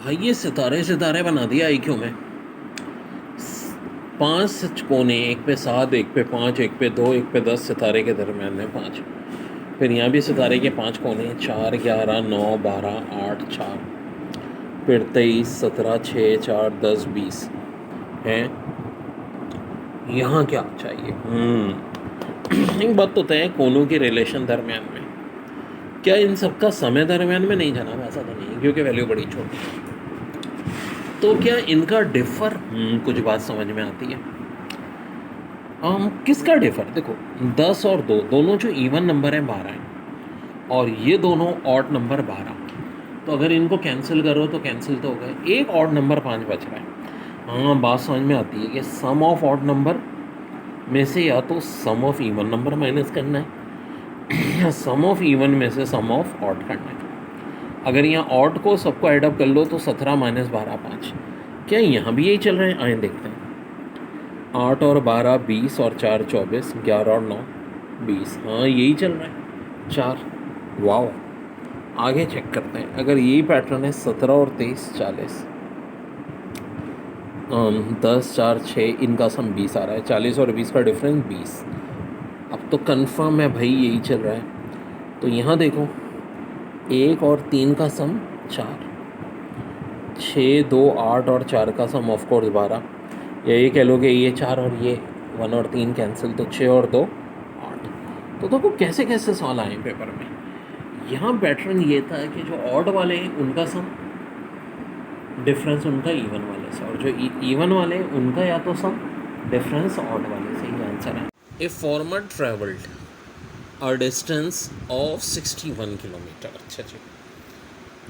भाई ये सितारे सितारे बना दिया आईक्यू में। 5 कोने, एक पे 7, एक पे 5, एक पे 2, एक पे 10, सितारे के दरमियान में 5। फिर यहाँ भी सितारे के 5 कोने, 4, 11, 9, 12, 8, 4, फिर 23, 17, 6, 4, 10, 20 हैं। यहाँ क्या चाहिए? एक बात तो तय है, कोनों के रिलेशन दरमियान में क्या इन सबका समय दरमियान में नहीं जाना? ऐसा तो नहीं, क्योंकि वैल्यू बड़ी छोटी है। तो क्या इनका डिफर? कुछ बात समझ में आती है। किसका डिफर? देखो, 10 और 2 दोनों जो इवन नंबर हैं 12 हैं, और ये दोनों ऑड नंबर 12। तो अगर इनको कैंसिल करो तो कैंसिल तो हो गए, एक ऑड नंबर 5 बच रहा है। हाँ, बात समझ में आती है कि सम ऑफ ऑड नंबर में से या तो सम ऑफ इवन नंबर माइनस करना है या सम ऑफ इवन में से सम ऑफ ऑड करना है। अगर यहाँ ऑड को सबको एडअप कर लो तो 17 माइनस 12 5। क्या यहाँ भी यही चल रहे हैं? आए देखते हैं। 8 और 12 20 और 4 24, 11 और 9 20। हाँ, यही चल रहा है 4। वाओ, आगे चेक करते हैं। अगर यही पैटर्न है 17 और 23 40, 10 4 6, इनका सम 20 आ रहा है। 40 और 20 का डिफरेंस 20। अब तो कंफर्म है भाई यही चल रहा है। तो यहाँ देखो, 1 और 3 का सम 4, 6 2 8 और 4 का सम ऑफ कोर्स 12, या ये कह लो कि ये 4 और ये 1 और 3 कैंसिल, तो 6 और 2 8। तो देखो कैसे कैसे सवाल आए पेपर में। यहाँ पैटर्न ये था कि जो ऑड वाले हैं उनका सम डिफरेंस उनका इवन वाले से, और जो इवन वाले हैं उनका या तो सम डिफरेंस ऑड वाले से। ही आंसर है। ए farmer travelled a distance of 61 kilometre, अच्छा जी,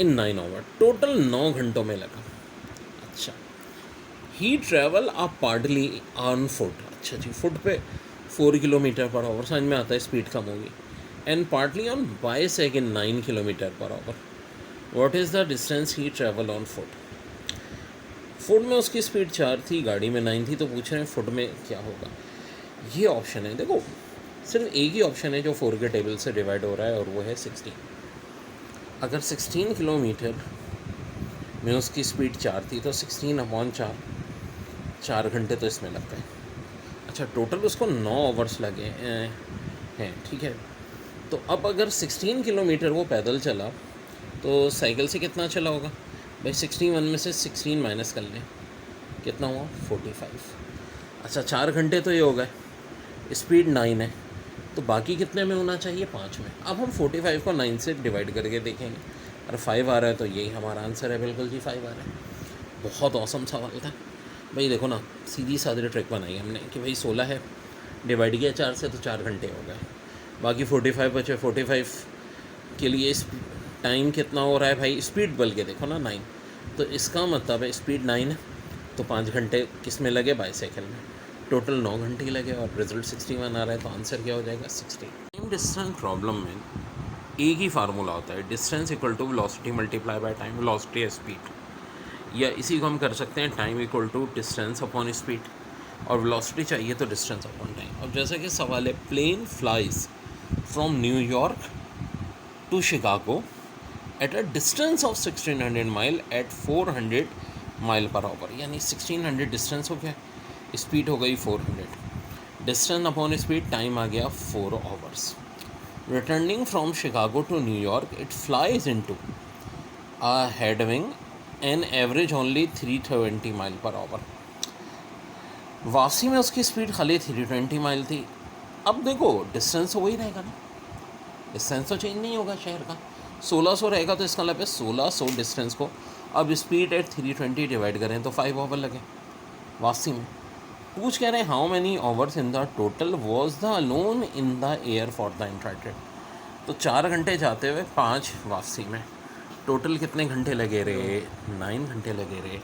इन 9 आवर, टोटल 9 घंटों में लगा। अच्छा, he travel a partly on foot, अच्छा जी, फुट पे 4 किलोमीटर पर आवर, समझ में आता है स्पीड कम होगी। And partly on bicycle in 9 kilometre per hour. What is the distance he travel on foot? Foot में उसकी स्पीड 4 थी, गाड़ी में 9 थी, तो पूछ रहे हैं फुट में क्या होगा। ये ऑप्शन है, देखो सिर्फ एक ही ऑप्शन है जो 4 के टेबल से डिवाइड हो रहा है, और वो है 16। अगर 16 किलोमीटर में उसकी स्पीड 4 थी तो 16/4, 4 घंटे तो इसमें लग गए। अच्छा, टोटल उसको 9 आवर्स लगे हैं, ठीक है। तो अब अगर 16 किलोमीटर वो पैदल चला तो साइकिल से कितना चला होगा भाई? 61 में से 16 माइनस कर लें, कितना हुआ? 45। अच्छा, 4 घंटे तो ये हो गए, स्पीड 9 है, तो बाकी कितने में होना चाहिए? 5 में। अब हम 45 को 9 से डिवाइड करके देखेंगे, अगर 5 आ रहा है तो यही हमारा आंसर है। बिल्कुल जी, 5 आ रहा है। बहुत औसम सवाल था भाई। देखो ना, सीधी सादी ट्रिक बनाई हमने कि भाई 16 है, डिवाइड किया 4 से, तो 4 घंटे हो गए, बाकी 45 बचे। 45 के लिए टाइम कितना हो रहा है भाई? स्पीड बल के देखो ना 9, तो इसका मतलब है स्पीड 9 है, तो 5 घंटे किस में लगे? बाईसाइकिल में। टोटल 9 घंटे लगे और रिजल्ट 61 आ रहा है, तो आंसर क्या हो जाएगा? 60। टाइम डिस्टेंस प्रॉब्लम में एक ही फार्मूला होता है, distance equal to velocity multiply by time. Velocity है स्पीड, या इसी को हम कर सकते हैं time equal to distance upon speed, और वेलोसिटी चाहिए तो डिस्टेंस अपॉन टाइम। अब जैसा कि सवाल है, plane flies from New York to Chicago at a distance of 1600 mile at 400 mile per hour, यानी 1600 डिस्टेंस हो गया, स्पीड हो गई 400, डिस्टेंस अपॉन स्पीड, टाइम आ गया 4 hours. Returning from Chicago to New York it flies into a headwind and average only 320 mile per hour. वापसी में उसकी स्पीड खाली 320 माइल थी। अब देखो डिस्टेंस तो वही रहेगा ना, डिस्टेंस तो चेंज नहीं होगा शहर का। 1600 रहेगा तो इसका मतलब है 1600 डिस्टेंस को अब स्पीड एट 320 डिवाइड करें तो 5 आवर लगे वापसी में। पूछ कह रहे हैं how many hours in the total was the alone in the air for the intra trip. तो 4 घंटे जाते हुए 5 वापसी में, टोटल कितने घंटे लगे रहे? 9 घंटे लगे रहे।